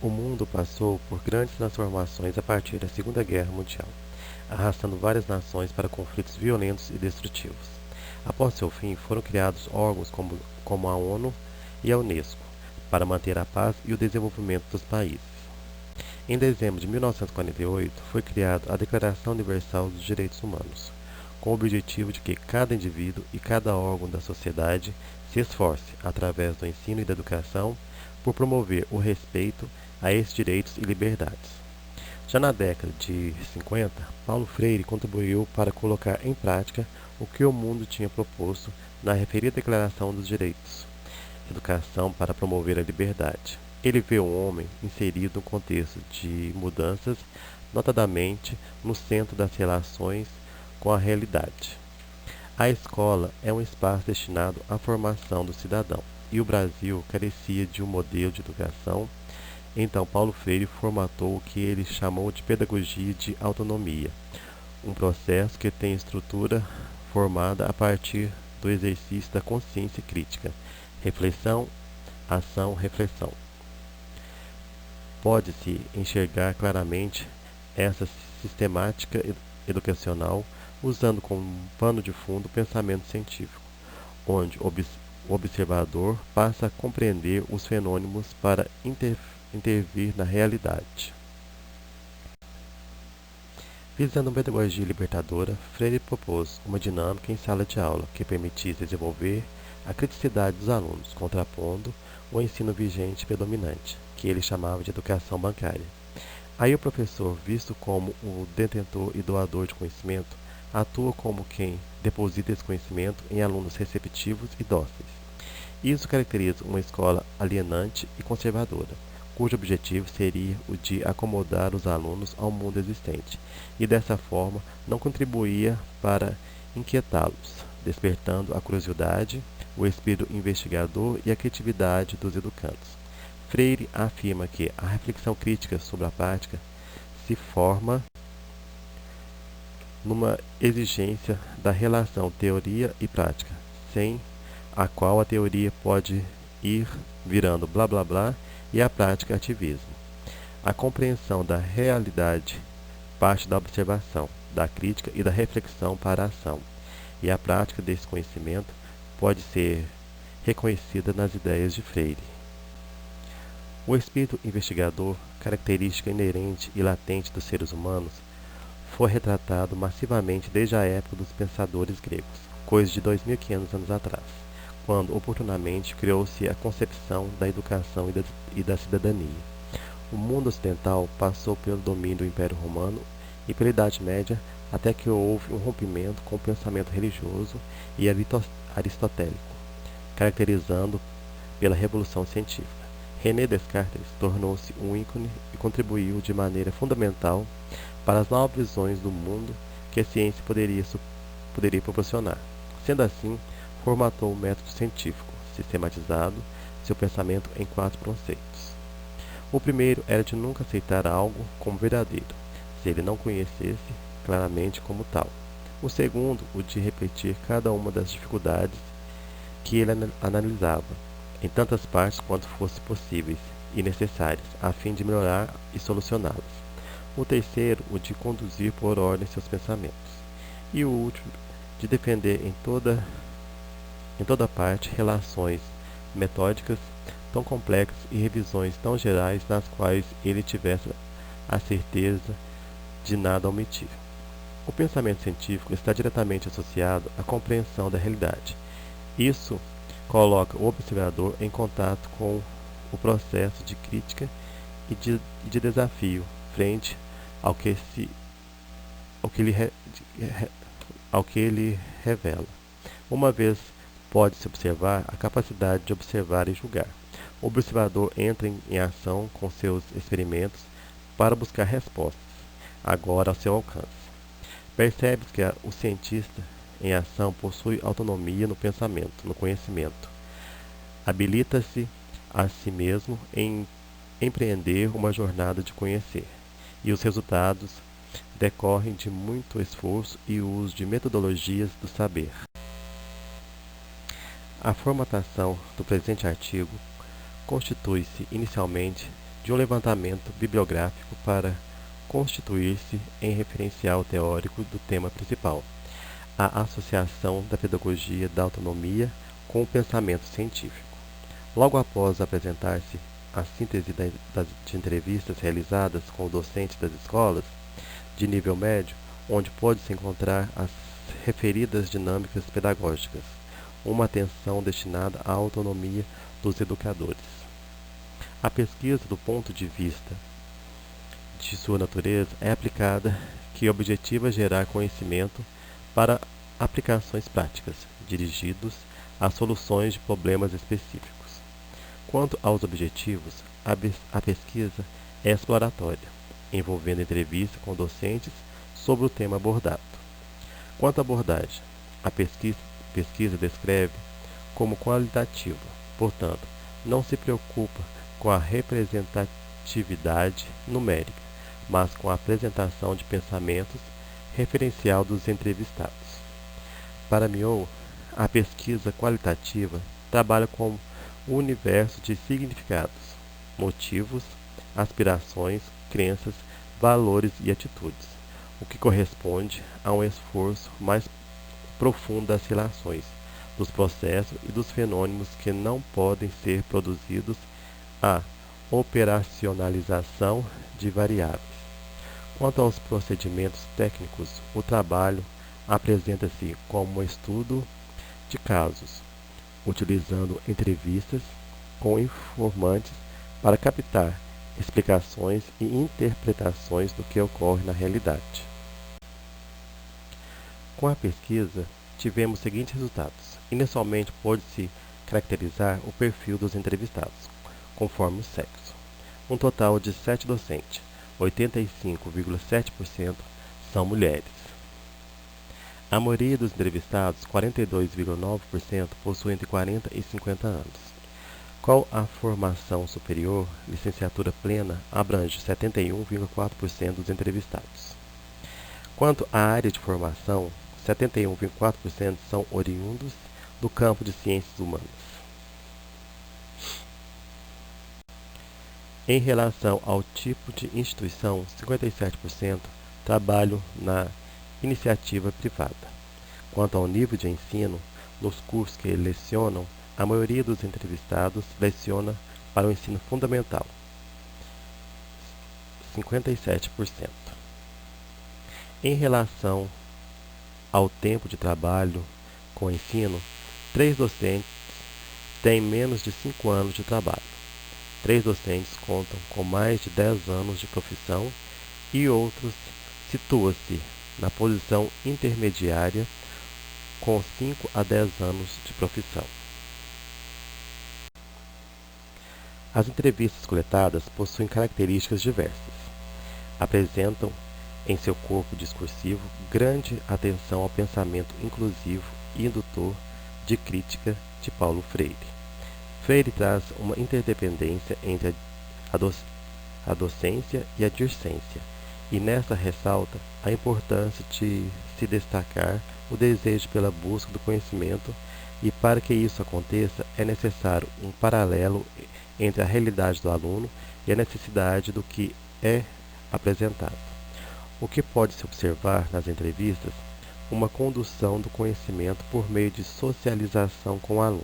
O mundo passou por grandes transformações a partir da Segunda Guerra Mundial, arrastando várias nações para conflitos violentos e destrutivos. Após seu fim, foram criados órgãos como a ONU e a Unesco para manter a paz e o desenvolvimento dos países. Em dezembro de 1948, foi criada a Declaração Universal dos Direitos Humanos, com o objetivo de que cada indivíduo e cada órgão da sociedade se esforce, através do ensino e da educação, por promover o respeito a esses direitos e liberdades. Já na década de 50, Paulo Freire contribuiu para colocar em prática o que o mundo tinha proposto na referida Declaração dos Direitos: educação para promover a liberdade. Ele vê o homem inserido no contexto de mudanças, notadamente no centro das relações com a realidade. A escola é um espaço destinado à formação do cidadão, e o Brasil carecia de um modelo de educação. Então, Paulo Freire formatou o que ele chamou de pedagogia de autonomia, um processo que tem estrutura formada a partir do exercício da consciência crítica, reflexão, ação, reflexão. Pode-se enxergar claramente essa sistemática educacional usando como pano de fundo o pensamento científico, onde o observador passa a compreender os fenômenos para intervir na realidade. Visando uma pedagogia libertadora, Freire propôs uma dinâmica em sala de aula que permitisse desenvolver a criticidade dos alunos, contrapondo o ensino vigente predominante, que ele chamava de educação bancária. Aí o professor, visto como o detentor e doador de conhecimento, atua como quem deposita esse conhecimento em alunos receptivos e dóceis. Isso caracteriza uma escola alienante e conservadora, cujo objetivo seria o de acomodar os alunos ao mundo existente, e dessa forma não contribuía para inquietá-los, despertando a curiosidade, o espírito investigador e a criatividade dos educandos. Freire afirma que a reflexão crítica sobre a prática se forma numa exigência da relação teoria e prática, sem a qual a teoria pode ir virando blá blá blá e a prática ativismo. A compreensão da realidade parte da observação, da crítica e da reflexão para a ação, e a prática desse conhecimento pode ser reconhecida nas ideias de Freire. O espírito investigador, característica inerente e latente dos seres humanos, foi retratado massivamente desde a época dos pensadores gregos, coisa de 2500 anos atrás, quando oportunamente criou-se a concepção da educação e da cidadania. O mundo ocidental passou pelo domínio do Império Romano e pela Idade Média até que houve um rompimento com o pensamento religioso e aristotélico, caracterizando pela Revolução Científica. René Descartes tornou-se um ícone e contribuiu de maneira fundamental para as novas visões do mundo que a ciência poderia proporcionar. Sendo assim, formatou o método científico, sistematizado seu pensamento em 4 conceitos. O primeiro era de nunca aceitar algo como verdadeiro, se ele não conhecesse claramente como tal. O segundo, o de repetir cada uma das dificuldades que ele analisava, em tantas partes quanto fossem possíveis e necessárias, a fim de melhorar e solucioná-las. O terceiro, o de conduzir por ordem seus pensamentos. E o último, de defender em toda parte relações metódicas tão complexas e revisões tão gerais nas quais ele tivesse a certeza de nada omitir. O pensamento científico está diretamente associado à compreensão da realidade. Isso coloca o observador em contato com o processo de crítica e de desafio frente ao que ele revela. Uma vez pode-se observar a capacidade de observar e julgar. O observador entra em ação com seus experimentos para buscar respostas, agora ao seu alcance. Percebe-se que o cientista em ação possui autonomia no pensamento, no conhecimento. Habilita-se a si mesmo em empreender uma jornada de conhecer, e os resultados decorrem de muito esforço e uso de metodologias do saber. A formatação do presente artigo constitui-se inicialmente de um levantamento bibliográfico para constituir-se em referencial teórico do tema principal, a associação da pedagogia da autonomia com o pensamento científico. Logo após apresentar-se a síntese de entrevistas realizadas com docentes das escolas de nível médio, onde pode-se encontrar as referidas dinâmicas pedagógicas, uma atenção destinada à autonomia dos educadores. A pesquisa, do ponto de vista de sua natureza, é aplicada que objetiva gerar conhecimento para aplicações práticas, dirigidos a soluções de problemas específicos. Quanto aos objetivos, a pesquisa é exploratória, envolvendo entrevista com docentes sobre o tema abordado. Quanto à abordagem, a pesquisa descreve como qualitativa, portanto, não se preocupa com a representatividade numérica, mas com a apresentação de pensamentos referencial dos entrevistados. Para Miou, a pesquisa qualitativa trabalha com o universo de significados, motivos, aspirações, crenças, valores e atitudes, o que corresponde a um esforço mais profundo das relações, dos processos e dos fenômenos que não podem ser produzidos à operacionalização de variáveis. Quanto aos procedimentos técnicos, o trabalho apresenta-se como um estudo de casos, utilizando entrevistas com informantes para captar explicações e interpretações do que ocorre na realidade. Com a pesquisa, tivemos os seguintes resultados. Inicialmente, pôde-se caracterizar o perfil dos entrevistados, conforme o sexo. Um total de 7 docentes, 85,7%, são mulheres. A maioria dos entrevistados, 42,9%, possui entre 40 e 50 anos. Com a formação superior, licenciatura plena abrange 71,4% dos entrevistados. Quanto à área de formação, 71,4% são oriundos do campo de ciências humanas. Em relação ao tipo de instituição, 57% trabalham na iniciativa privada. Quanto ao nível de ensino, nos cursos que lecionam, a maioria dos entrevistados leciona para o ensino fundamental, 57%. Em relação ao tempo de trabalho com ensino, 3 docentes têm menos de 5 anos de trabalho. 3 docentes contam com mais de 10 anos de profissão e outros situam-se na posição intermediária com 5 a 10 anos de profissão. As entrevistas coletadas possuem características diversas. Apresentam em seu corpo discursivo grande atenção ao pensamento inclusivo e indutor de crítica de Paulo Freire. Freire traz uma interdependência entre a docência e a discência, e nesta ressalta a importância de se destacar o desejo pela busca do conhecimento, e para que isso aconteça é necessário um paralelo entre a realidade do aluno e a necessidade do que é apresentado. O que pode-se observar nas entrevistas? Uma condução do conhecimento por meio de socialização com o aluno,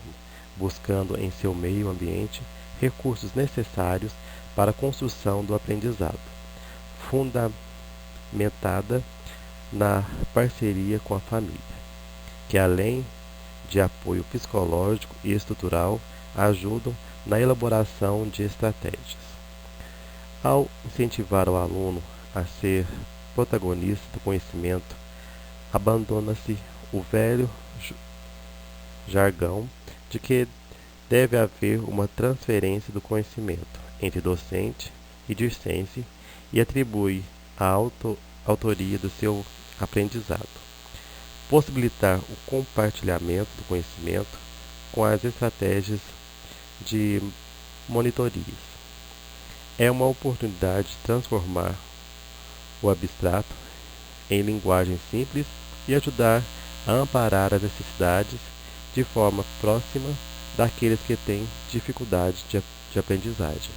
buscando em seu meio ambiente recursos necessários para a construção do aprendizado, fundamentada na parceria com a família, que além de apoio psicológico e estrutural, ajudam na elaboração de estratégias. Ao incentivar o aluno a ser protagonista do conhecimento, abandona-se o velho jargão de que deve haver uma transferência do conhecimento entre docente e discente e atribui a autoria do seu aprendizado. Possibilitar o compartilhamento do conhecimento com as estratégias de monitorias. É uma oportunidade de transformar o abstrato em linguagem simples e ajudar a amparar as necessidades de forma próxima daqueles que têm dificuldade de aprendizagem.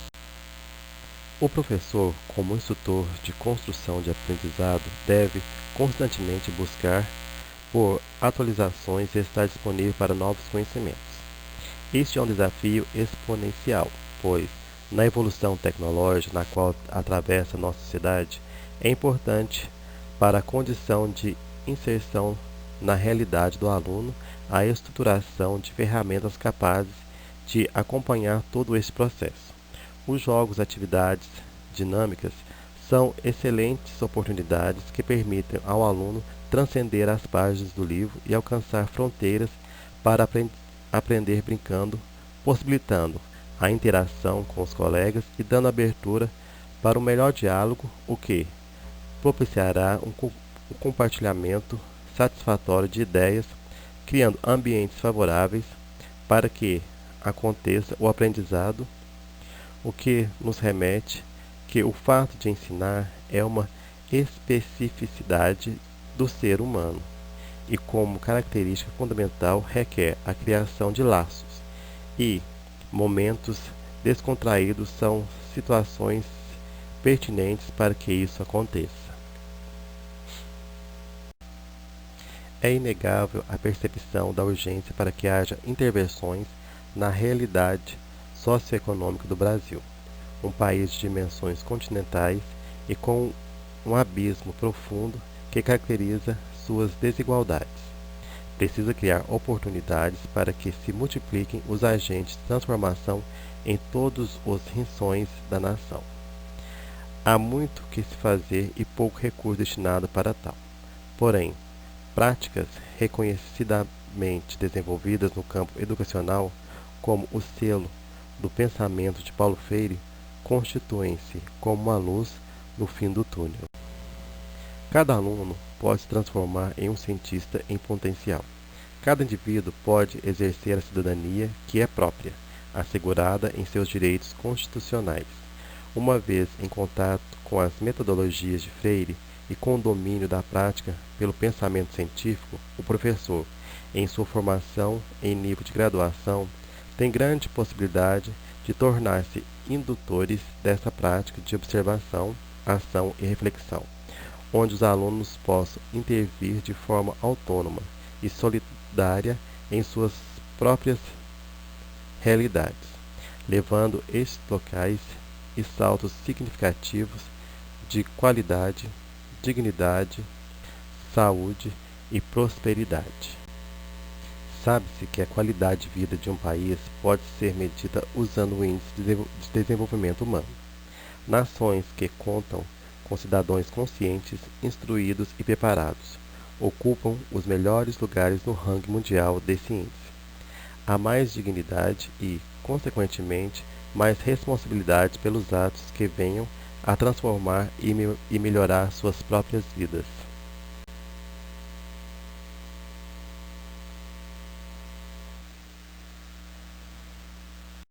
O professor, como instrutor de construção de aprendizado, deve constantemente buscar por atualizações e estar disponível para novos conhecimentos. Este é um desafio exponencial, pois, na evolução tecnológica na qual atravessa nossa sociedade, é importante para a condição de inserção na realidade do aluno a estruturação de ferramentas capazes de acompanhar todo esse processo. Os jogos, atividades dinâmicas, são excelentes oportunidades que permitem ao aluno transcender as páginas do livro e alcançar fronteiras para aprender brincando, possibilitando a interação com os colegas e dando abertura para um melhor diálogo, o que propiciará um compartilhamento satisfatório de ideias, criando ambientes favoráveis para que aconteça o aprendizado, o que nos remete que o fato de ensinar é uma especificidade do ser humano e, como característica fundamental, requer a criação de laços e momentos descontraídos são situações pertinentes para que isso aconteça. É inegável a percepção da urgência para que haja intervenções na realidade socioeconômica do Brasil, um país de dimensões continentais e com um abismo profundo que caracteriza suas desigualdades. Precisa criar oportunidades para que se multipliquem os agentes de transformação em todos os rincões da nação. Há muito que se fazer e pouco recurso destinado para tal. Porém, práticas reconhecidamente desenvolvidas no campo educacional, como o selo do pensamento de Paulo Freire, constituem-se como uma luz no fim do túnel. Cada aluno pode se transformar em um cientista em potencial. Cada indivíduo pode exercer a cidadania que é própria, assegurada em seus direitos constitucionais. Uma vez em contato com as metodologias de Freire e com o domínio da prática pelo pensamento científico, o professor, em sua formação em nível de graduação, tem grande possibilidade de tornar-se indutores dessa prática de observação, ação e reflexão, onde os alunos possam intervir de forma autônoma e solidária em suas próprias realidades, levando estes locais e saltos significativos de qualidade, dignidade, saúde e prosperidade. Sabe-se que a qualidade de vida de um país pode ser medida usando o Índice de Desenvolvimento Humano. Nações que contam com cidadãos conscientes, instruídos e preparados ocupam os melhores lugares no ranking mundial desse índice. Há mais dignidade e, consequentemente, mais responsabilidade pelos atos que venham a transformar e melhorar suas próprias vidas.